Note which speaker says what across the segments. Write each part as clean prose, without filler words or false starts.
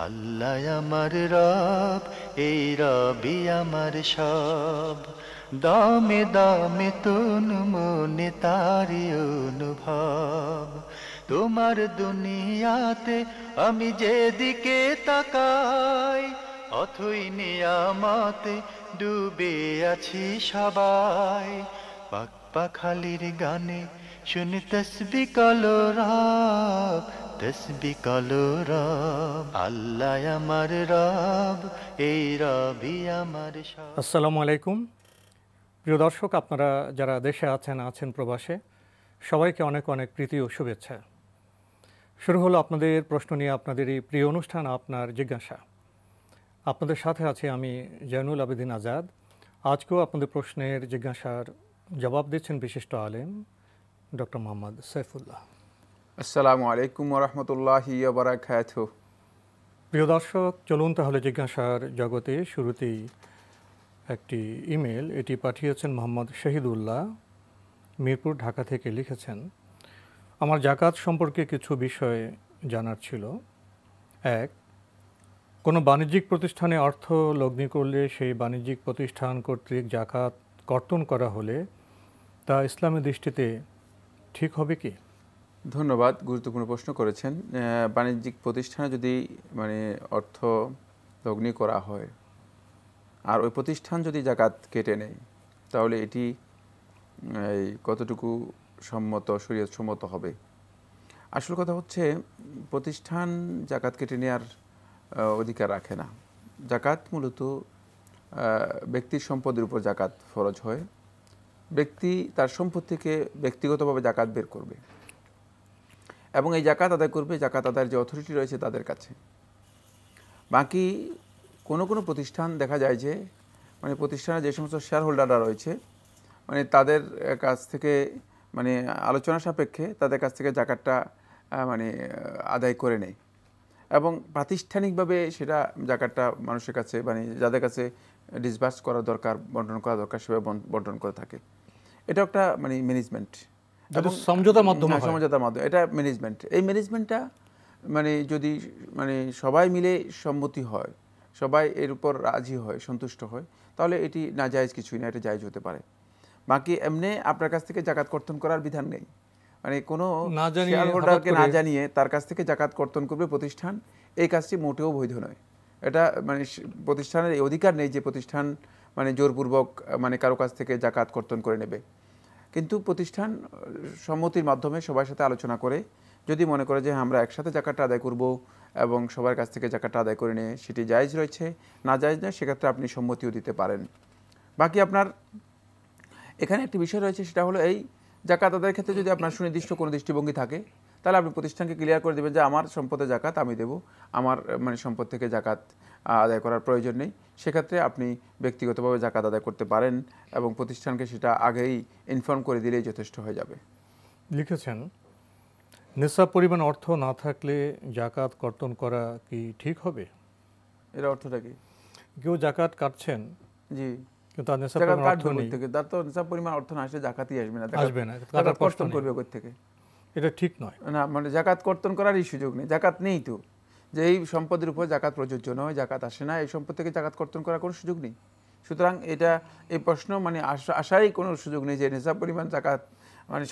Speaker 1: আল্লাহ আমার রব, এই রবি আমার সব। দামে দামে তুন মনে তারি অনুভব। তোমার দুনিয়াতে আমি যেদিকে তাকাই, অথই নিয়ামতে ডুবে আছি সবাই। পাক পাখালির গানে শুনি তসবি কলো রব, তসবি কলো রব। আল্লাহ আমার রব, এই রবি আমার সব।
Speaker 2: আসসালামু আলাইকুম প্রিয় দর্শক, আপনারা যারা দেশে আছেন প্রবাসে, সবাইকে অনেক অনেক প্রীতি ও শুভেচ্ছা। শুরু হলো আপনাদের প্রশ্ন নিয়ে আপনাদের এই প্রিয় অনুষ্ঠান আপনার জিজ্ঞাসা। আপনাদের সাথে আছি আমি জয়নুল আবেদিন আজাদ। আজকেও আপনাদের প্রশ্নের জিজ্ঞাসার জবাব দিচ্ছেন বিশিষ্ট আলেম ডক্টর মোহাম্মদ সাইফুল্লাহ।
Speaker 3: আসসালামু আলাইকুম ওরহমতুল্লাহি ওয়া বারাকাতুহু।
Speaker 2: প্রিয় দর্শক, চলুন তাহলে জিজ্ঞাসার জগতে শুরুতেই একটি ইমেল, এটি পাঠিয়েছেন মোহাম্মদ শহীদুল্লাহ, মিরপুর, ঢাকা থেকে। লিখেছেন, আমার জাকাত সম্পর্কে কিছু বিষয় জানার ছিল। এক, কোনো বাণিজ্যিক প্রতিষ্ঠানে অর্থ লগ্নি করলে সেই বাণিজ্যিক প্রতিষ্ঠান কর্তৃক জাকাত কর্তন করা হলে তা ইসলামী দৃষ্টিতে ঠিক হবে কি?
Speaker 3: ধন্যবাদ, গুরুত্বপূর্ণ প্রশ্ন করেছেন। বাণিজ্যিক প্রতিষ্ঠানে যদি অর্থ লগ্নি করা হয় আর ওই প্রতিষ্ঠান যদি জাকাত কেটে নেয়, তাহলে এটি কতটুকু শরীয়ত সম্মত হবে? আসল কথা হচ্ছে, প্রতিষ্ঠান জাকাত কেটে নেওয়ার অধিকার রাখে না। জাকাত মূলত ব্যক্তির সম্পদের উপর জাকাত ফরজ হয়। ব্যক্তি তার সম্পদ থেকে ব্যক্তিগতভাবে জাকাত বের করবে এবং এই জাকাত আদায় করবে জাকাত আদায়ের যে অথরিটি রয়েছে তাদের কাছে। বাকি কোনো প্রতিষ্ঠান দেখা যায় যে প্রতিষ্ঠানের যে সমস্ত শেয়ার হোল্ডাররা রয়েছে তাদের কাছ থেকে আলোচনা সাপেক্ষে তাদের কাছ থেকে জাকাতটা আদায় করে নেয় এবং প্রাতিষ্ঠানিকভাবে সেটা জাকাতটা মানুষের কাছে যাদের কাছে ডিসবার্স করা দরকার, বন্টন করা দরকার, সেভাবে বন্টন করে থাকে। এটা একটা ম্যানেজমেন্ট,
Speaker 2: সমঝোতার মাধ্যমে।
Speaker 3: এটা ম্যানেজমেন্ট। এই ম্যানেজমেন্টটা যদি সবাই মিলে সম্মতি হয়, সবাই এর উপর রাজি হয়, সন্তুষ্ট হয়, তাহলে এটি নাজায়েজ কিছুই না, এটা জায়েজ হতে পারে। বাকি এমনি আপনার কাছ থেকে জাকাত কর্তন করার বিধান নেই। কোনো শেয়ার হোল্ডারকে না জানিয়ে তার কাছ থেকে জাকাত কর্তন করবে প্রতিষ্ঠান, এই কাজটি মোটেও বৈধ নয়। এটা প্রতিষ্ঠানের এই অধিকার নেই যে প্রতিষ্ঠান জোরপূর্বক কারো কাছ থেকে জাকাত কর্তন করে নেবে। কিন্তু প্রতিষ্ঠান সম্মতির মাধ্যমে সবার সাথে আলোচনা করে যদি মনে করে যে আমরা একসাথে জাকাতটা আদায় করব এবং সবার কাছ থেকে জাকাতটা আদায় করে নিয়ে সেটি জায়েজ রয়েছে, না জায়েজ নয়, সেক্ষেত্রে আপনি সম্মতিও দিতে পারেন। বাকি আপনার এখানে একটি বিষয় রয়েছে, সেটা হলো এই জাকাত আদায়ের ক্ষেত্রে যদি আপনার সুনির্দিষ্ট কোনো দৃষ্টিভঙ্গি থাকে, তাহলে আপনি প্রতিষ্ঠানকে ক্লিয়ার করে দেবেন যে আমার সম্পদে জাকাত আমি দেব, আমার সম্পদ থেকে জাকাত আদায় করার প্রয়োজন নেই। সেক্ষেত্রে আপনি ব্যক্তিগতভাবে জাকাত আদায় করতে পারেন এবং প্রতিষ্ঠানকে সেটা আগেই ইনফর্ম করে দিলেই যথেষ্ট হয়ে যাবে।
Speaker 2: লিখেছেন, নিসাব পরিমাণ অর্থ না থাকলে জাকাত কর্তন করা কি ঠিক হবে?
Speaker 3: এর অর্থটা কি?
Speaker 2: কেউ জাকাত কাটছেন,
Speaker 3: জি,
Speaker 2: কিন্তু তার নিসাব পরিমাণ অর্থ নেই।
Speaker 3: তার তো নিসাব পরিমাণ অর্থ না আসলে জাকাতই আসবে না।
Speaker 2: জাকাত
Speaker 3: কর্তন করবে কোথা থেকে?
Speaker 2: এটা ঠিক নয়
Speaker 3: না, জাকাত কর্তন করারই সুযোগ নেই, জাকাত নেই তো। যে এই সম্পদের উপর জাকাত প্রযোজ্য নয়, জাকাত আসে না, এই সম্পদ থেকে জাকাত কর্তন করার কোনো সুযোগ নেই। সুতরাং এটা এই প্রশ্ন আসারই কোনো সুযোগ নেই যে নিসাব পরিমাণ জাকাত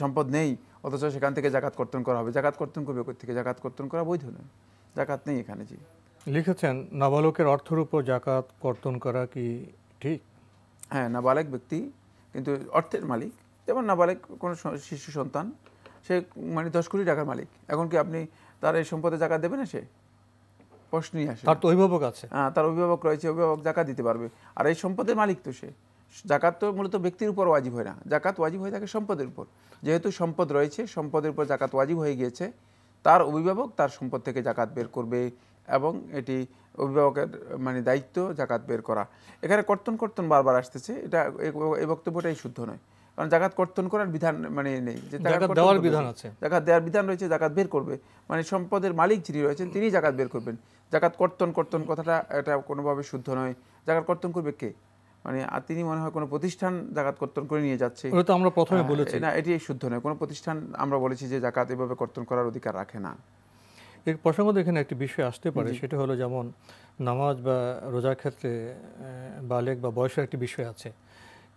Speaker 3: সম্পদ নেই অথচ সেখান থেকে জাকাত কর্তন করা হবে। জাকাত কর্তন করবে কোথা থেকে? জাকাত কর্তন করা বৈধ নয়, জাকাত নেই এখানে। জি,
Speaker 2: লিখেছেন, নাবালকের অর্থের উপর জাকাত কর্তন করা কি ঠিক?
Speaker 3: হ্যাঁ, নাবালক ব্যক্তি কিন্তু অর্থের মালিক। যেমন নাবালক কোনো শিশু সন্তান, সে 10 কোটি টাকার মালিক, এখন কি আপনি তার এই সম্পদে জাকাত দেবে না? সে প্রশ্নই আসে।
Speaker 2: তার তো অভিভাবক আছে।
Speaker 3: হ্যাঁ, তার অভিভাবক রয়েছে, অভিভাবক জাকাত দিতে পারবে। আর এই সম্পদের মালিক তো সে। জাকাত তো মূলত ব্যক্তির উপর ওয়াজিব হয় না, জাকাত ওয়াজিব হয়ে থাকে সম্পদের উপর। যেহেতু সম্পদ রয়েছে, সম্পদের উপর জাকাত ওয়াজিব হয়ে গিয়েছে, তার অভিভাবক তার সম্পদ থেকে জাকাত বের করবে এবং এটি অভিভাবকের দায়িত্ব জাকাত বের করা। এখানে কর্তন বারবার আসতেছে, এটা এই বক্তব্যটাই শুদ্ধ নয়। কারণ জাকাত কর্তন করার বিধান নেই, যে
Speaker 2: জাকাত দেওয়ার বিধান আছে।
Speaker 3: জাকাত দেওয়ার বিধান রয়েছে, জাকাত বের করবে। সম্পদের মালিক যিনি রয়েছেন তিনি জাকাত বের করবেন। জাকাত কর্তন কথাটা এটা কোনোভাবে শুদ্ধ নয়। জাকাত কর্তন করবে কে? আর তিনি মনে হয় কোনো প্রতিষ্ঠান জাকাত কর্তন করে নিয়ে যাচ্ছে।
Speaker 2: ওটা আমরা প্রথমে বলেছি
Speaker 3: না, এটি শুদ্ধ নয়। কোনো প্রতিষ্ঠান আমরা বলেছি যে জাকাত এভাবে কর্তন করার অধিকার রাখে না।
Speaker 2: এই প্রসঙ্গত এখানে একটি বিষয় আসতে পারে, সেটা হলো যেমন নামাজ বা রোজার ক্ষেত্রে বালেগ বা বয়সের একটি বিষয় আছে,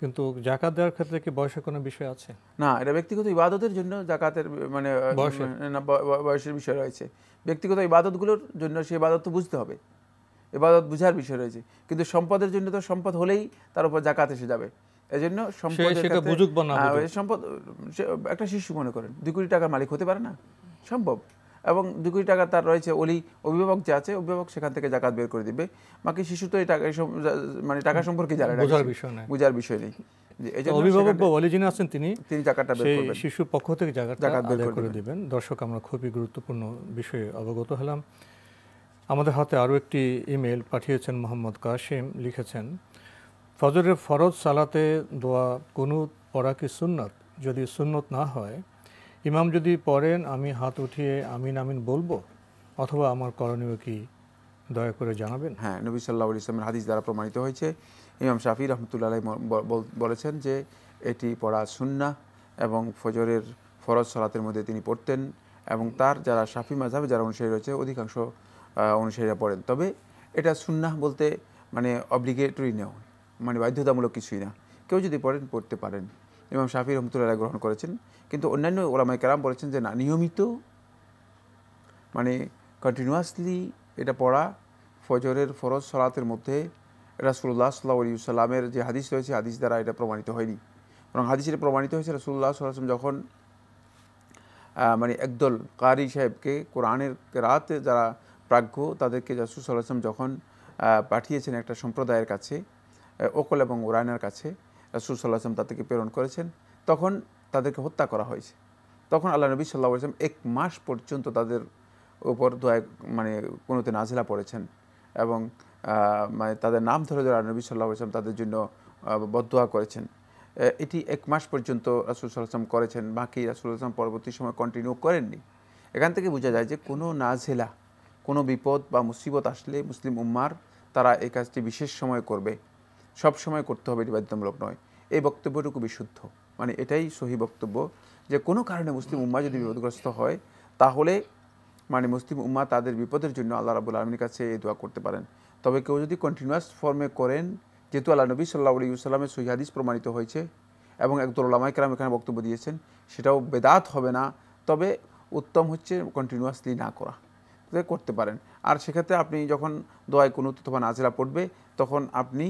Speaker 2: কিন্তু জাকাত দেওয়ার ক্ষেত্রে কি বয়সের কোনো বিষয় আছে?
Speaker 3: না, এটা ব্যক্তিগত ইবাদতের জন্য জাকাতের মানে বয়সের বিষয় রয়েছে। ব্যক্তিগত ইবাদতগুলোর জন্য সেই ইবাদত তো বুঝতে হবে, ইবাদত বুঝার বিষয় রয়েছে। কিন্তু সম্পদের জন্য তো সম্পদ হলেই তার উপর জাকাত এসে যাবে। এই জন্য সম্পদ সম্পদ একটা শিশু মনে করেন 2 কোটি টাকার মালিক হতে পারে না, সম্ভব। এবং 2 কোটি টাকা তার রয়েছে, অভিভাবক যে আছে, অভিভাবক সেখান থেকে জাকাত বের করে দিবে। বাকি শিশু তো এই টাকা মানে টাকা সম্পর্কে জানে না, বুঝার বিষয় নেই।
Speaker 2: অভিভাবক বা ওয়ালি যিনি আছেন তিনি
Speaker 3: জাকাতটা বের করবেন,
Speaker 2: শিশুর পক্ষ থেকে জাকাত বের করে দিবেন। দর্শক, আমরা খুবই গুরুত্বপূর্ণ বিষয়ে অবগত হলাম। আমাদের হাতে আরও একটি ইমেল পাঠিয়েছেন মোহাম্মদ কাসিম, লিখেছেন ফজরের ফরজ সালাতে দোয়া কুনুত পড়া কি সুন্নত? যদি সুন্নত না হয়, ইমাম যদি পড়েন আমি হাত উঠিয়ে আমিন আমিন বলবো, অথবা আমার করণীয় কি দয়া করে জানাবেন?
Speaker 3: হ্যাঁ, নবী সাল্লাল্লাহু আলাইহি ওয়াসাল্লামের হাদিস দ্বারা প্রমাণিত হয়েছে। ইমাম শাফি রহমতুল্লাহ আলাইহি বলেছেন যে এটি পড়া সুন্নাহ এবং ফজরের ফরজ সালাতের মধ্যে তিনি পড়তেন, এবং তার যারা শাফি মাযহাবে যারা অনুসারী রয়েছে অধিকাংশ অনুসারীরা পড়েন। তবে এটা সুন্নাহ বলতে মানে অব্লিগেটরি নয়, মানে বাধ্যতামূলক কিছুই না, কেউ যদি পড়েন পড়তে পারেন। ইমাম শাফি রহমতুল্লাহ আলাইহি গ্রহণ করেছেন। কিন্তু অন্যান্য উলামায়ে কেরাম বলেছেন যে না, নিয়মিত মানে কন্টিনিউয়াসলি এটা পড়া ফজরের ফরজ সালাতের মধ্যে রাসূলুল্লাহ সাল্লাল্লাহু আলাইহি ওয়াসাল্লামের যে হাদিস রয়েছে, হাদিস দ্বারা এটা প্রমাণিত হয়নি। বরং হাদিসে প্রমাণিত হয়েছে রাসূলুল্লাহ সাল্লাল্লাহু আলাইহি ওয়াসাল্লাম যখন মানে একদল কারি সাহেবকে কোরআনের কেরাতে যারা প্রাজ্ঞ তাদেরকে রাসূল সাল্লাল্লাহু আলাইহি ওয়াসাল্লাম যখন পাঠিয়েছেন একটা সম্প্রদায়ের কাছে, ওকল এবং ওরায়নার কাছে, রাসূল সাল্লাল্লাহু আলাইহি ওয়াসাল্লাম তাদেরকে প্রেরণ করেছেন, তখন তাদেরকে হত্যা করা হয়েছে। তখন আল্লাহ নবী সাল্লাল্লাহু আলাইহি ওয়াসাল্লাম 1 মাস পর্যন্ত তাদের উপর দোয়ায় মানে কুনুতে নাজিলা পড়েছেন, এবং মানে তাদের নাম ধরে ধরে নবী সাল্লাল্লাহু আলাইহি ওয়াসাল্লাম তাদের জন্য বদদোয়া করেছেন। এটি 1 মাস পর্যন্ত রাসূল সাল্লাল্লাহু আলাইহি ওয়াসাল্লাম করেছেন, বাকি রাসূল সাল্লাল্লাহু আলাইহি ওয়াসাল্লাম পরবর্তী সময় কন্টিনিউ করেননি। এখান থেকে বোঝা যায় যে কোনো নাজিলা, কোনো বিপদ বা মুসিবত আসলে মুসলিম উম্মার তারা এই কাজটি বিশেষ সময় করবে, সব সময় করতে হবে, এটি বাধ্যতামূলক নয়। এই বক্তব্যটুকু বিশুদ্ধ, মানে এটাই সহি বক্তব্য যে কোনো কারণে মুসলিম উম্মা যদি বিপদগ্রস্ত হয়, তাহলে মানে মুসলিম উম্মা তাদের বিপদের জন্য আল্লাহ রাব্বুল আলামিনের কাছে এই দোয়া করতে পারেন। তবে কেউ যদি কন্টিনিউয়াস ফর্মে করেন, যেহেতু আল্লাহ নবী সাল্লাল্লাহু আলাইহি ওয়াসাল্লামের সহিহ হাদিস প্রমাণিত হয়েছে এবং একদল উলামায়ে কেরাম এখানে বক্তব্য দিয়েছেন, সেটাও বেদাত হবে না। তবে উত্তম হচ্ছে কন্টিনিউয়াসলি না করা, করতে পারেন। আর সেক্ষেত্রে আপনি যখন দোয়ায় কুনুত অথবা নাজিলা পড়বে, তখন আপনি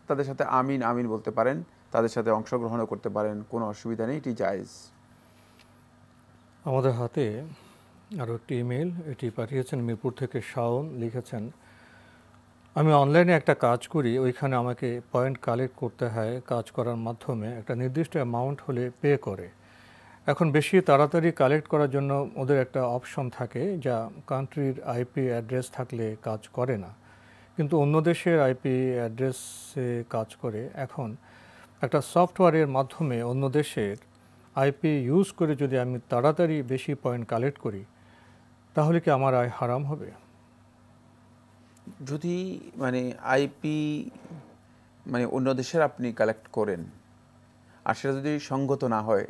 Speaker 3: তাদের সাথে আমিন আমিন বলতে পারেন, তাদের সাথে অংশগ্রহণও করতে পারেন, কোনো অসুবিধা নেই, এটি জায়েজ।
Speaker 2: আমাদের হাতে আরও একটি ইমেল, এটি পাঠিয়েছেন মিরপুর থেকে শাওন, লিখেছেন আমি অনলাইনে একটা কাজ করি, ওইখানে আমাকে পয়েন্ট কালেক্ট করতে হয়, কাজ করার মাধ্যমে একটা নির্দিষ্ট অ্যামাউন্ট হলে পে করে। এখন বেশি তাড়াতাড়ি কালেক্ট করার জন্য ওদের একটা অপশন থাকে, যা কান্ট্রির আইপি অ্যাড্রেস থাকলে কাজ করে না, কিন্তু অন্য দেশের আইপি অ্যাড্রেসে কাজ করে। এখন একটা সফটওয়্যারের মাধ্যমে অন্য দেশের আইপি ইউজ করে যদি আমি তাড়াতাড়ি বেশি পয়েন্ট কালেক্ট করি, তাহলে কি আমার আয় হারাম হবে?
Speaker 3: যদি মানে আইপি মানে অন্য দেশের আপনি কালেক্ট করেন, আর সেটা যদি সঙ্গত না হয়,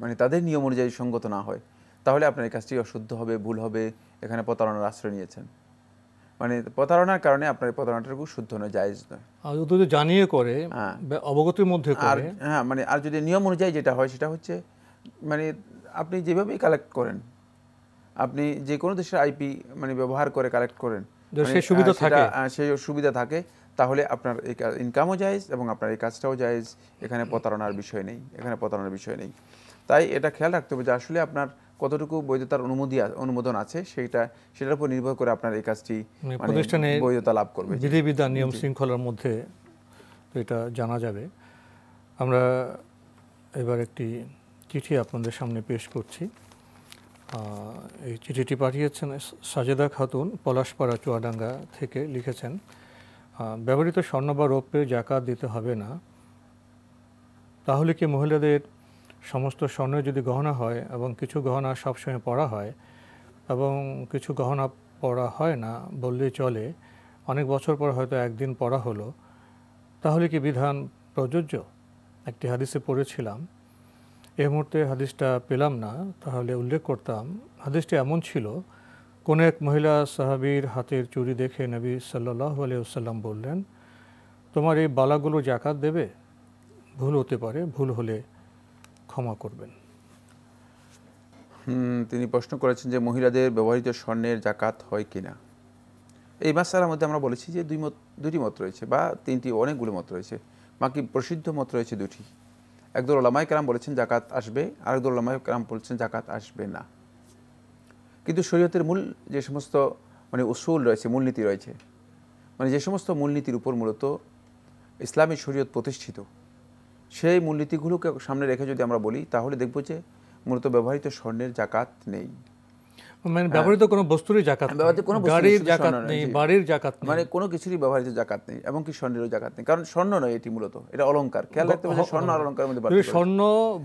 Speaker 3: মানে তাদের নিয়ম অনুযায়ী সঙ্গত না হয়, তাহলে আপনার এই কাজটি অশুদ্ধ হবে, ভুল হবে, এখানে প্রতারণার আশ্রয় নিয়েছেন। মানে প্রতারণার কারণে আপনার প্রতারণাটুকু শুদ্ধ নয়, জায়েজ নয়।
Speaker 2: আর যদি জানিয়ে করে, অবগতির মধ্যে করে,
Speaker 3: হ্যাঁ মানে আর যদি নিয়ম অনুযায়ী যেটা হয় সেটা হচ্ছে মানে আপনি যেভাবেই কালেক্ট করেন, আপনি যে কোনো দেশের আইপি মানে ব্যবহার করে কালেক্ট করেন,
Speaker 2: সেই সুবিধা থাকে,
Speaker 3: সেই সুবিধা থাকে, তাহলে আপনার এই ইনকামও জায়েজ এবং আপনার এই কাজটাও জায়েজ। এখানে প্রতারণার বিষয় নেই, এখানে প্রতারণার বিষয় নেই। তাই এটা খেয়াল রাখতে হবে যে আসলে আপনার কতটুকু বৈধতার অনুমোদন আছে, সেটার উপর নির্ভর করে আপনার এই কাজটি মানে বৈধতা লাভ করবে।
Speaker 2: বিধিবিধান নিয়ম শৃঙ্খলার মধ্যে তো এটা জানা যাবে। আমরা এবার একটি চিঠি আপনাদের সামনে পেশ করছি। এই চিঠিটি পাঠিয়েছেন সাজেদা খাতুন, পলাশপাড়া, চুয়াডাঙ্গা থেকে, লিখেছেন ব্যবহৃত স্বর্ণ বা রৌপ্যে জাকাত দিতে হবে না, তাহলে কি মহিলাদের সমস্ত স্বর্ণ যদি গহনা হয় এবং কিছু গহনা সবসময় পরা হয় এবং কিছু গহনা পরা হয় না বললেই চলে, অনেক বছর পর হয়তো একদিন পরা হলো, তাহলে কি বিধান প্রযোজ্য? একটি হাদিসে পড়েছিলাম, এই মুহূর্তে হাদিসটা পেলাম না, তাহলে উল্লেখ করতাম। হাদিসটি এমন ছিল, কোন এক মহিলা সাহাবীর হাতের চুড়ি দেখে নবী সাল্লাল্লাহু আলাইহি ওয়াসাল্লাম বললেন, তোমার এই বালাগুলো যাকাত দেবে? ভুল হতে পারে, ভুল হলে ক্ষমা করবেন।
Speaker 3: তিনি প্রশ্ন করেছেন যে মহিলাদের ব্যবহৃত স্বর্ণের যাকাত হয় কিনা। এই মাসআলার মধ্যে আমরা বলেছি যে দুটি মত রয়েছে, বা তিনটি, অনেকগুলো মত রয়েছে। বাকি প্রসিদ্ধ মত রয়েছে দুটি। একদল উলামায়ে কেরাম বলেছেন জাকাত আসবে, আরেকদল উলামায়ে কেরাম বলেছেন জাকাত আসবে না। কিন্তু শরীয়তের মূল যে সমস্ত উসুল রয়েছে, মূলনীতি রয়েছে, যে সমস্ত মূলনীতির উপর মূলত ইসলামী শরীয়ত প্রতিষ্ঠিত, সেই মূলনীতিগুলোকে সামনে রেখে যদি আমরা বলি, তাহলে দেখব যে মূলত ব্যবহৃত স্বর্ণের জাকাত নেই।
Speaker 2: ব্যবহৃত কোনো বস্তুরই জাকাত নেই, গাড়ির জাকাত নেই, বাড়ির জাকাত নেই,
Speaker 3: কোনো কিছুরই ব্যবহৃত জাকাত নেই, এবং কি স্বর্ণেরও জাকাত নেই। কারণ স্বর্ণ নয়, এটি মূলত এটা অলংকার। খেয়াল রাখতে হবে স্বর্ণ আর অলংকারের মধ্যে পার্থক্য।
Speaker 2: স্বর্ণ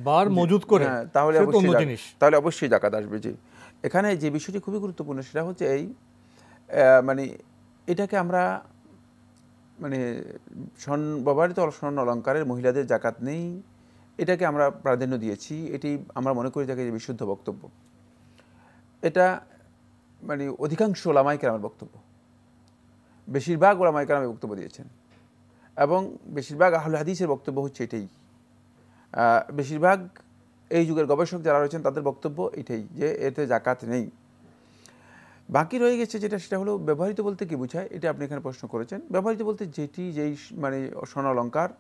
Speaker 2: বার মজুদ করে
Speaker 3: তাহলে অবশ্যই জাকাত আসবে। জি, এখানে যে বিষয়টি খুবই গুরুত্বপূর্ণ সেটা হচ্ছে এই এটাকে আমরা ব্যবহৃত স্বর্ণ অলংকারের মহিলাদের জাকাত নেই, এটাকে আমরা প্রাধান্য দিয়েছি। এটি আমরা মনে করি যাকে বিশুদ্ধ বক্তব্য। এটা অধিকাংশ ওলামায়ে কেরামের বক্তব্য, বেশিরভাগ ওলামায়ে কেরাম বক্তব্য দিয়েছেন, এবং বেশিরভাগ আহলে হাদিসের বক্তব্য হচ্ছে এটাই। বেশিরভাগ এই যুগের গবেষক যারা রয়েছেন তাদের বক্তব্য এটাই, যে এতে জাকাত নেই। বাকি রয়ে গেছে সেটা হলো ব্যবহৃত বলতে কি বোঝায়, এটা আপনি এখানে প্রশ্ন করেছেন। ব্যবহৃত বলতে যেই স্বর্ণ অলংকার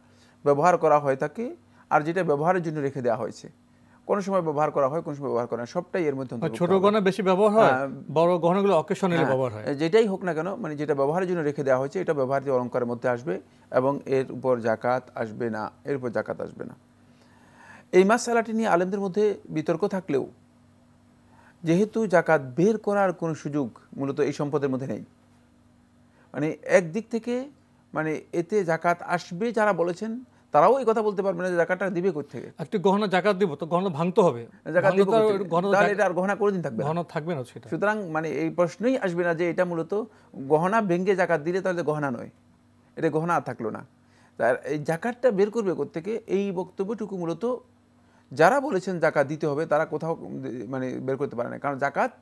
Speaker 3: ব্যবহার করা হয় থাকে, আর যেটা ব্যবহারের জন্য রেখে দেওয়া হয়েছে, কোন সময় ব্যবহার করা হয়, কোন সময় ব্যবহার করা হয়, সবটাই এর মধ্যে অন্তর্ভুক্ত।
Speaker 2: ছোট গহনা বেশি ব্যবহার হয়, বড় গহনাগুলো অকেশনালি ব্যবহার হয়।
Speaker 3: যেটাই হোক না কেন, যেটা ব্যবহারের জন্য রেখে দেওয়া হয়েছে, এটা ব্যবহৃত অলংকারের মধ্যে আসবে, এবং এর উপর জাকাত আসবে না, এর উপর জাকাত আসবে না। এই মাসআলাটি নিয়ে আলেমদের মধ্যে বিতর্ক থাকলেও, যেহেতু জাকাত বের করার কোনো সুযোগ মূলত এই সম্পদের মধ্যে নেই, একদিক থেকে এতে জাকাত আসবে যারা বলেছেন, তারাও এই কথা বলতে পারবে না যে জাকাতটা দিবে কোত্থেকে।
Speaker 2: একটু গহনা জাকাত দিব, তো গহনা ভাঙতে হবে,
Speaker 3: জাকাত দিব, তাহলে এটা আর গহনা কোনদিন থাকবে না,
Speaker 2: গহনা থাকবে না।
Speaker 3: সুতরাং এই প্রশ্নই আসবে না যে এটা মূলত গহনা ভেঙে জাকাত দিলে তাহলে গহনা নয়, এটা গহনা আর থাকলো না। তার এই জাকাতটা বের করবে কোত্থেকে, এই বক্তব্যটুকু মূলত যারা বলেছেন জাকাত দিতে হবে তারা কোথাও বের করতে পারে না। কারণ জাকাত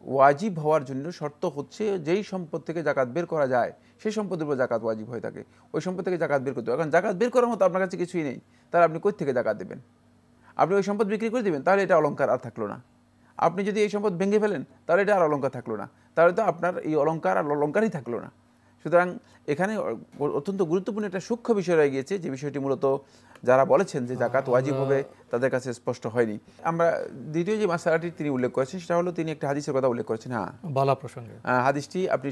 Speaker 3: ওয়াজিব হওয়ার জন্য শর্ত হচ্ছে যেই সম্পদ থেকে জাকাত বের করা যায় সেই সম্পদের উপর জাকাত ওয়াজিব হয়ে থাকে, ওই সম্পদ থেকে জাকাত বের করতে হবে। কারণ জাকাত বের করার মতো আপনার কাছে কিছুই নেই, তাহলে আপনি কই থেকে জাকাত দেবেন? আপনি ওই সম্পদ বিক্রি করে দেবেন, তাহলে এটা অলংকার আর থাকলো না। আপনি যদি এই সম্পদ ভেঙে ফেলেন, তাহলে এটা আর অলংকার থাকলো না, তাহলে তো আপনার এই অলংকার আর অলংকারই থাকলো না। সুতরাং এখানে অত্যন্ত গুরুত্বপূর্ণ একটা সূক্ষ্ম বিষয় রয়ে গিয়েছে, যে বিষয়টি মূলত যারা বলেছেন যে জাকাত ওয়াজিব হবে তাদের কাছে স্পষ্ট হয়নি। আমরা দ্বিতীয় যে মাসআলাটি তিনি উল্লেখ করেছেন সেটা হলো, তিনি একটা হাদিসের কথা উল্লেখ করেছেন। বালা প্রসঙ্গে হাদিসটি আপনি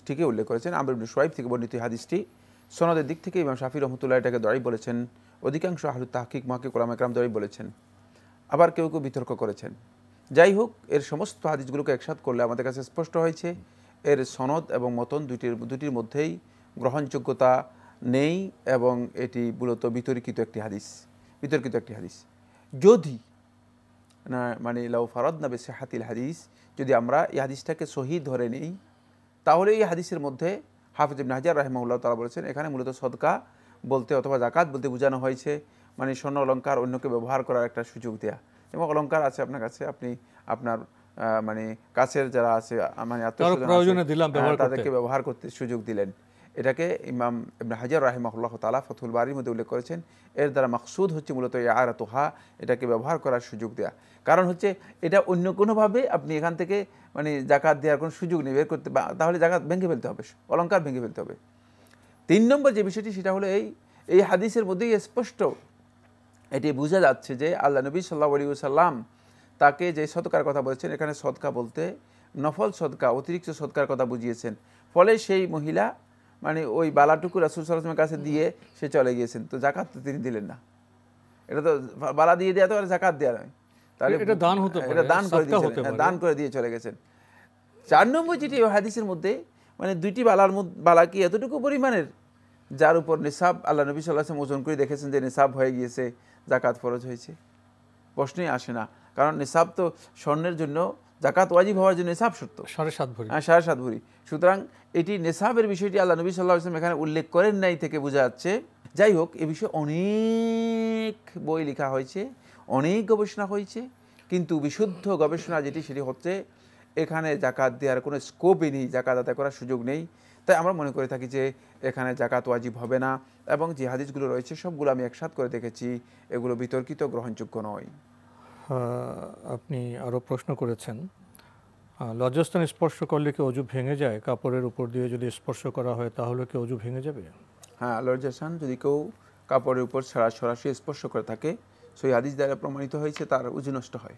Speaker 3: ঠিকই উল্লেখ করেছেন। আমর ইবনে শুআইব থেকে বর্ণিত হাদিসটি সনদের দিক থেকে ইমাম শাফি রহমতুল্লাহ এটাকে দঈফ বলেছেন, অধিকাংশ আহলুত তাহকিক মুহাক্কিক উলামায়ে কেরাম দঈফ বলেছেন, আবার কেউ কেউ বিতর্ক করেছেন। যাই হোক, এর সমস্ত হাদিসগুলোকে একসাথ করলে আমাদের কাছে স্পষ্ট হয়েছে এর সনদ এবং মতন দুটির মধ্যেই গ্রহণযোগ্যতা নেই, এবং এটি মূলত বিতর্কিত একটি হাদিস। যদি লাউ ফারাদনা বিসিহাতিল হাদিস, যদি আমরা এই হাদিসটাকে সহিহ ধরে নেই, তাহলে এই হাদিসের মধ্যে হাফিজ ইবনে হাজার রাহিমাহুল্লাহ তাআলা বলেছেন, এখানে মূলত সদকা বলতে অথবা জাকাত বলতে বোঝানো হয়েছে স্বর্ণ অলংকার অন্যকে ব্যবহার করার একটা সুযোগ দেয়া। এবং অলংকার আছে আপনার কাছে, আপনি আপনার কাছের যারা আছে তাদেরকে ব্যবহার করতে সুযোগ দিলেন। এটাকে ইমাম ইবনে হাজার রাহিমাহুল্লাহ তাআলা ফাতহুল বারীর মধ্যে উল্লেখ করেছেন, এর দ্বারা মাকসুদ হচ্ছে মূলত ইআরাতুহা, এটাকে ব্যবহার করার সুযোগ দেয়া। কারণ হচ্ছে এটা অন্য কোনোভাবে আপনি এখান থেকে জাকাত দেওয়ার কোনো সুযোগ নেই বের করতে, তাহলে জাকাত ভেঙে ফেলতে হবে, অলংকার ভেঙে ফেলতে হবে। 3 নম্বর যে বিষয়টি সেটা হলো এই হাদিসের মধ্যেই স্পষ্ট এটি বোঝা যাচ্ছে যে আল্লাহ নবী সাল্লাল্লাহু আলাইহি ওয়াসাল্লাম তাকে যে সদকার কথা বলেছেন, এখানে সদকা বলতে নফল সদকা, অতিরিক্ত সদকার কথা বুঝিয়েছেন। ফলে সেই মহিলা ওই বালাটুকু রাসূল সাল্লাল্লাহু আলাইহি ওয়াসাল্লামের কাছে দিয়ে সে চলে গিয়েছেন, তো জাকাত তো তিনি দিলেন না। এটা তো বালা দিয়ে দেওয়া, তো আর জাকাত দেওয়া নয়, তাহলে এটা দান হতে পারে, এটা দান করে দিয়ে চলে গেছেন। 4 নম্বর যেটি ওই হাদিসের মধ্যে দুইটি বালা কি এতটুকু পরিমাণের, যার উপর নিসাব আল্লাহ নবী সাল্লাল্লাহু আলাইহি ওয়াসাল্লাম ওজন করে দেখেছেন যে নিসাব হয়ে গিয়েছে, জাকাত ফরজ হয়েছে, প্রশ্নই আসে না। কারণ নিসাব তো স্বর্ণের জন্য জাকাত ওয়াজিব হওয়ার জন্য নিসাব শর্ত 7.5 ভরি, 7.5 ভরি। সুতরাং এটি নিসাবের বিষয়টি আল্লাহ নবী সাল্লাল্লাহু আলাইহি ওয়াসাল্লাম এখানে উল্লেখ করেন নাই থেকে বোঝা যাচ্ছে। যাই হোক, এ বিষয়ে অনেক বই লেখা হয়েছে, অনেক গবেষণা হয়েছে, কিন্তু বিশুদ্ধ গবেষণা যেটি সেটি হচ্ছে এখানে জাকাত দেওয়ার কোনো স্কোপই নেই, জাকাত আদায় করার সুযোগ নেই। তাই আমরা মনে করে থাকি যে এখানে জাকাত ওয়াজিব হবে না, এবং যে হাদিসগুলো রয়েছে সবগুলো আমি একসাথ করে দেখেছি, এগুলো বিতর্কিত, গ্রহণযোগ্য নয়।
Speaker 2: আপনি আরও প্রশ্ন করেছেন, লজ্জাস্থান স্পর্শ করলে কি অজু ভেঙে যায়? কাপড়ের উপর দিয়ে যদি স্পর্শ করা হয় তাহলে কি অজু ভেঙে যাবে?
Speaker 3: হ্যাঁ, লজ্জাস্থান যদি কেউ কাপড়ের উপর সরাসরি স্পর্শ করে থাকে, সেই হাদিস দ্বারা প্রমাণিত হয়েছে তার উজু নষ্ট হয়,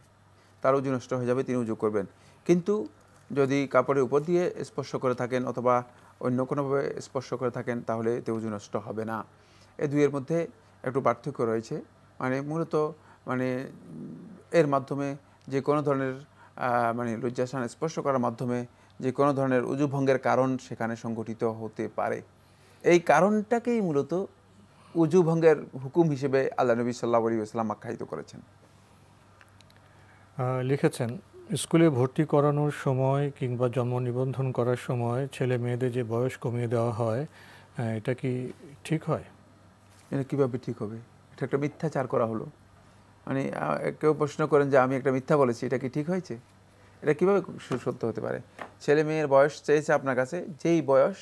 Speaker 3: তার উজু নষ্ট হয়ে যাবে, তিনি উজু করবেন। কিন্তু যদি কাপড়ের উপর দিয়ে স্পর্শ করে থাকেন অথবা অন্য কোনোভাবে স্পর্শ করে থাকেন তাহলে এতে উজু নষ্ট হবে না। এই দুইয়ের মধ্যে একটু পার্থক্য রয়েছে। মানে মূলত মানে এর মাধ্যমে যে কোনো ধরনের মানে লজ্জাস্থান স্পর্শ করার মাধ্যমে যে কোনো ধরনের উজু ভঙ্গের কারণ সেখানে সংঘটিত হতে পারে। এই কারণটাকেই মূলত উজু ভঙ্গের হুকুম হিসেবে আল্লাহ নবী সাল্লাল্লাহু আলাইহি ওয়াসাল্লাম আখ্যায়িত করেছেন।
Speaker 2: লিখেছেন, স্কুলে ভর্তি করানোর সময় কিংবা জন্ম নিবন্ধন করার সময় ছেলে মেয়েদের যে বয়স কমিয়ে দেওয়া হয়, এটা কি ঠিক হয়?
Speaker 3: এটা কীভাবে ঠিক হবে? এটা একটা মিথ্যাচার করা হলো। মানে কেউ প্রশ্ন করেন যে আমি একটা মিথ্যা বলেছি, এটা কি ঠিক হয়েছে? এটা কীভাবে সত্য হতে পারে? ছেলে মেয়ের বয়স চেয়েছে আপনার কাছে, যেই বয়স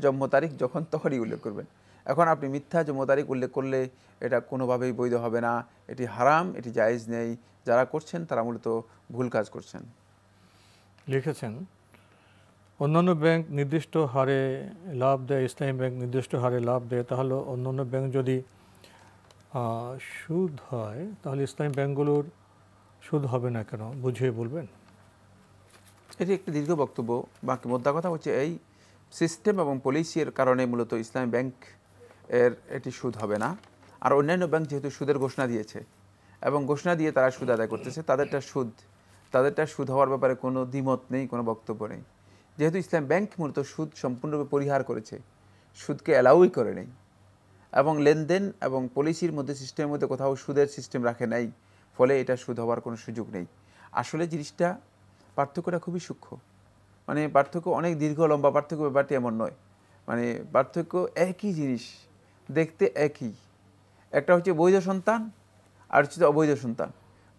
Speaker 3: জন্ম তারিখ যখন তখনই উল্লেখ করবেন। এখন আপনি মিথ্যা জন্ম তারিখ উল্লেখ করলে এটা কোনোভাবেই বৈধ হবে না, এটি হারাম, এটি জায়েজ নেই। যারা করছেন তারা মূলত ভুল কাজ করছেন।
Speaker 2: লিখেছেন, অন্যান্য ব্যাংক নির্দিষ্ট হারে লাভ দেয়, ইসলামী ব্যাংক নির্দিষ্ট হারে লাভ দেয়, তাহলে অন্যান্য ব্যাংক যদি সুদ হয় তাহলে ইসলামী ব্যাংকগুলোর সুদ হবে না কেন? বুঝিয়ে বলবেন।
Speaker 3: এটি একটি দীর্ঘ বক্তব্য। বাকি মোদ্দা কথা হচ্ছে এই সিস্টেম এবং পলিসির কারণে মূলত ইসলামী ব্যাংক এর এটি সুদ হবে না। আর অন্যান্য ব্যাংক যেহেতু সুদের ঘোষণা দিয়েছে এবং ঘোষণা দিয়ে তারা সুদ আদায় করতেছে, তাদেরটা সুদ হওয়ার ব্যাপারে কোনো দ্বিমত নেই, কোনো বক্তব্য নেই। যেহেতু ইসলাম ব্যাংক মূলত সুদ সম্পূর্ণরূপে পরিহার করেছে, সুদকে অ্যালাউই করে নেই, এবং লেনদেন এবং পলিসির মধ্যে সিস্টেমের মধ্যে কোথাও সুদের সিস্টেম রাখে নাই, ফলে এটা সুদ হওয়ার কোনো সুযোগ নেই। আসলে জিনিসটা পার্থক্যটা খুবই সূক্ষ্ম। মানে পার্থক্য অনেক দীর্ঘ লম্বা পার্থক্য, ব্যাপারটি এমন নয়। মানে পার্থক্য একই জিনিস, দেখতে একই। একটা হচ্ছে বৈধ সন্তান আর হচ্ছে অবৈধ সন্তান।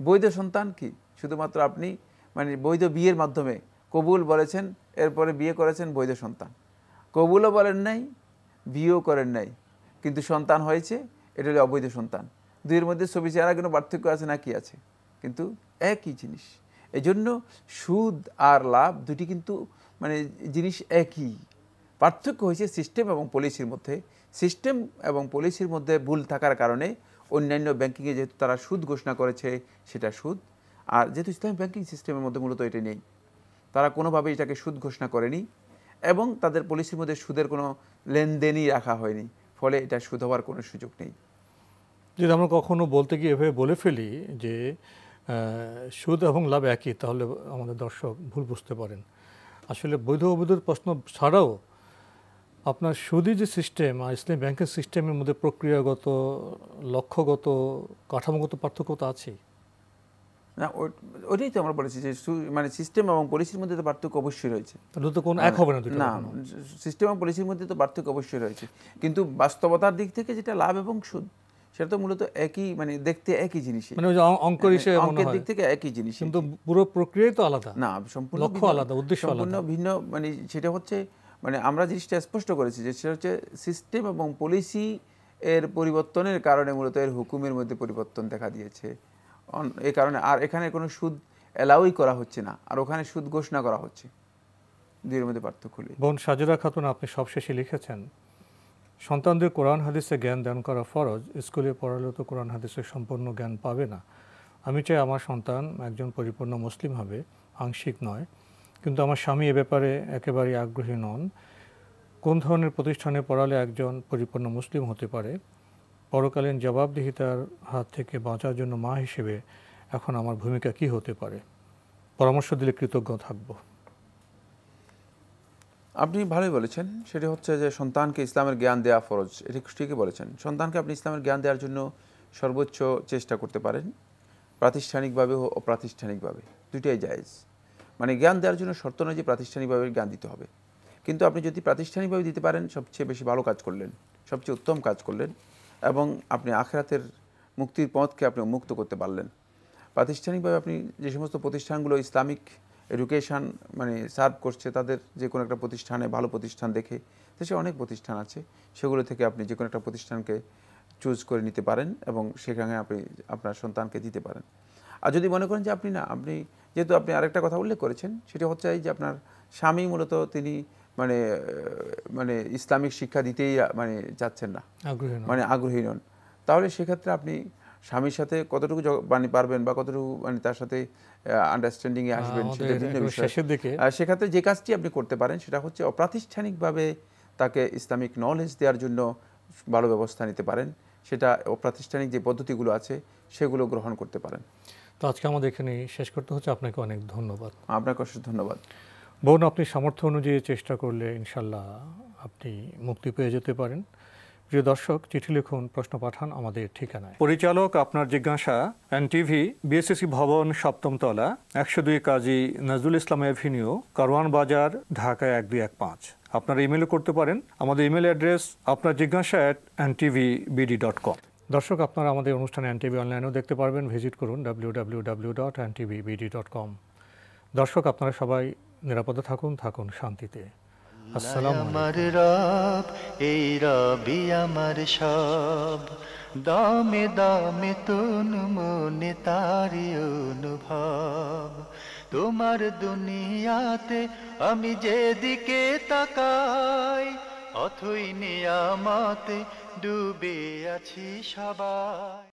Speaker 3: বৈধ সন্তান কি? শুধুমাত্র আপনি মানে বৈধ বিয়ের মাধ্যমে কবুল বলেছেন, এরপরে বিয়ে করেছেন, বৈধ সন্তান। কবুলও বলেন নাই, বিয়েও করেন নাই, কিন্তু সন্তান হয়েছে, এটা হলো অবৈধ সন্তান। দুইয়ের মধ্যে ছবি চেহারা কোনো পার্থক্য আছে না? কি আছে? কিন্তু একই জিনিস। এই জন্য সুদ আর লাভ দুটি কিন্তু মানে জিনিস একই। পার্থক্য হয়েছে সিস্টেম এবং পলিসির মধ্যে। সিস্টেম এবং পলিসির মধ্যে ভুল থাকার কারণে অন্যান্য ব্যাংকিংয়ে যেহেতু তারা সুদ ঘোষণা করেছে সেটা সুদ, আর যেহেতু ইসলামিক ব্যাংকিং সিস্টেমের মধ্যে মূলত এটা নেই, তারা কোনোভাবেই এটাকে সুদ ঘোষণা করেনি এবং তাদের পলিসির মধ্যে সুদের কোনো লেনদেনই রাখা হয়নি, ফলে এটা সুদ হওয়ার কোনো সুযোগ নেই।
Speaker 2: যদি আমরা কখনো বলতে গিয়ে এভাবে বলে ফেলি যে সুদ এবং লাভ একই, তাহলে আমাদের দর্শক ভুল বুঝতে পারেন। আসলে বৈধ অবৈধের প্রশ্ন ছাড়াও আপনার সুদী যে সিস্টেম আর ইসলামী ব্যাংকের সিস্টেমের মধ্যে প্রক্রিয়াগত, লক্ষ্যগত, কাঠামোগত পার্থক্য তো আছেই।
Speaker 3: না, ওইটাই তো আমরা বলেছি যে মানে সিস্টেম এবং পলিসির মধ্যে তো পার্থক্য অবশ্যই রয়েছে।
Speaker 2: তাহলে তো কোনো এক হবে না দুটো।
Speaker 3: না, সিস্টেম এবং পলিসির মধ্যে তো পার্থক্য অবশ্যই রয়েছে, কিন্তু বাস্তবতার দিক থেকে যেটা লাভ এবং সুদ সেটা তো মূলত একই, মানে দেখতে একই জিনিস,
Speaker 2: মানে অঙ্কের হিসেবে
Speaker 3: অঙ্কের দিক থেকে একই জিনিস,
Speaker 2: কিন্তু পুরো প্রক্রিয়াই তো আলাদা।
Speaker 3: না, সম্পূর্ণ
Speaker 2: লক্ষ্য আলাদা, উদ্দেশ্য
Speaker 3: সম্পূর্ণ ভিন্ন। মানে সেটা হচ্ছে মানে আমরা জিনিসটা স্পষ্ট করেছি যে সেটা হচ্ছে সিস্টেম এবং পলিসি এর পরিবর্তনের কারণে মূলত এর হুকুমের মধ্যে পরিবর্তন দেখা দিয়েছে। এই কারণে আর এখানে কোনো সুদ অ্যালাউই করা হচ্ছে না, আর ওখানে সুদ ঘোষণা করা হচ্ছে। দুইয়ের মধ্যে পার্থক্য নেই।
Speaker 2: বোন সাজেদা খাতুন, আপনি সবশেষে লিখেছেন, সন্তানদের কোরআন হাদিসে জ্ঞান দান করা ফরজ, স্কুলে পড়ালে তো কোরআন হাদিসের সম্পূর্ণ জ্ঞান পাবে না। আমি চাই আমার সন্তান একজন পরিপূর্ণ মুসলিম হবে, আংশিক নয়। কিন্তু আমার স্বামী এ ব্যাপারে একেবারেই আগ্রহী নন। কোন ধরনের প্রতিষ্ঠানে পড়ালে একজন পরিপূর্ণ মুসলিম হতে পারে? পরকালীন জবাবদিহিতার হাত থেকে বাঁচার জন্য মা হিসেবে এখন আমার ভূমিকা কি হতে পারে? পরামর্শ দিলে কৃতজ্ঞ থাকব।
Speaker 3: আপনি ভালোই বলেছেন। সেটা হচ্ছে যে সন্তানকে ইসলামের জ্ঞান দেওয়া ফরজ, এটি ঠিকই বলেছেন। সন্তানকে আপনি ইসলামের জ্ঞান দেওয়ার জন্য সর্বোচ্চ চেষ্টা করতে পারেন, প্রাতিষ্ঠানিকভাবে ও অপ্রাতিষ্ঠানিকভাবে, দুইটাই জায়েজ। মানে জ্ঞান দেওয়ার জন্য শর্ত নয় যে প্রাতিষ্ঠানিকভাবে জ্ঞান দিতে হবে, কিন্তু আপনি যদি প্রাতিষ্ঠানিকভাবে দিতে পারেন সবচেয়ে বেশি ভালো কাজ করলেন, সবচেয়ে উত্তম কাজ করলেন, এবং আপনি আখিরাতের মুক্তির পথকে আপনি উন্মুক্ত করতে পারলেন। প্রাতিষ্ঠানিকভাবে আপনি যে সমস্ত প্রতিষ্ঠানগুলো ইসলামিক এডুকেশান মানে সার্ভ করছে তাদের যে কোনো একটা প্রতিষ্ঠানে ভালো প্রতিষ্ঠান দেখে, দেশে অনেক প্রতিষ্ঠান আছে, সেগুলো থেকে আপনি যে কোনো একটা প্রতিষ্ঠানকে চুজ করে নিতে পারেন এবং সেখানে আপনি আপনার সন্তানকে দিতে পারেন। আর যদি মনে করেন যে আপনি যেহেতু আপনি আরেকটা কথা উল্লেখ করেছেন, সেটা হচ্ছে এই যে আপনার স্বামী মূলত তিনি মানে ইসলামিক শিক্ষা দিতেই মানে যাচ্ছেন না, মানে আগ্রহী নন, তাহলে সেক্ষেত্রে আপনি স্বামীর সাথে কতটুকু মানে পারবেন বা কতটুকু মানে তার সাথে আন্ডারস্ট্যান্ডিংয়ে আসবেন সেটা ভিন্ন বিষয়। সেক্ষেত্রে যে কাজটি আপনি করতে পারেন সেটা হচ্ছে অপ্রাতিষ্ঠানিকভাবে তাকে ইসলামিক নলেজ দেওয়ার জন্য ভালো ব্যবস্থা নিতে পারেন, সেটা অপ্রাতিষ্ঠানিক যে পদ্ধতিগুলো আছে সেগুলো গ্রহণ করতে পারেন।
Speaker 2: তো আজকে আমাদের এখানে শেষ করতে হচ্ছে। আপনাকে অনেক ধন্যবাদ।
Speaker 3: আপনাকে অশেষ ধন্যবাদ।
Speaker 2: বোন, আপনি সামর্থ্য অনুযায়ী চেষ্টা করলে ইনশাল্লাহ আপনি মুক্তি পেয়ে যেতে পারেন। প্রিয় দর্শক, চিঠি লিখুন, প্রশ্ন পাঠান আমাদের ঠিকানায়। পরিচালক আপনার জিজ্ঞাসা, এনটিভি, বিএসসি ভবন, 7ম তলা, 102 কাজী নজরুল ইসলাম এভিনিউ, কারওয়ান বাজার, ঢাকা 1215। আপনারা ইমেলও করতে পারেন। আমাদের ইমেল অ্যাড্রেস আপনার জিজ্ঞাসা @ntvbd.com। দর্শক, আপনারা আমাদের অনুষ্ঠানে এনটিভি অনলাইনেও দেখতে পারবেন। ভিজিট করুন www.ntvbd.com। দর্শক, আপনারা সবাই নিরাপদে থাকুন শান্তিতে। আসসালামু আলাইকুম।
Speaker 1: আমার রব, এই রবি আমার সব, দামে দামে তুন মনে তারি অনুভব। তোমার দুনিয়াতে আমি যেদিকে তাকাই, অথই নিয়ামতে ডুবে আছি সবাই।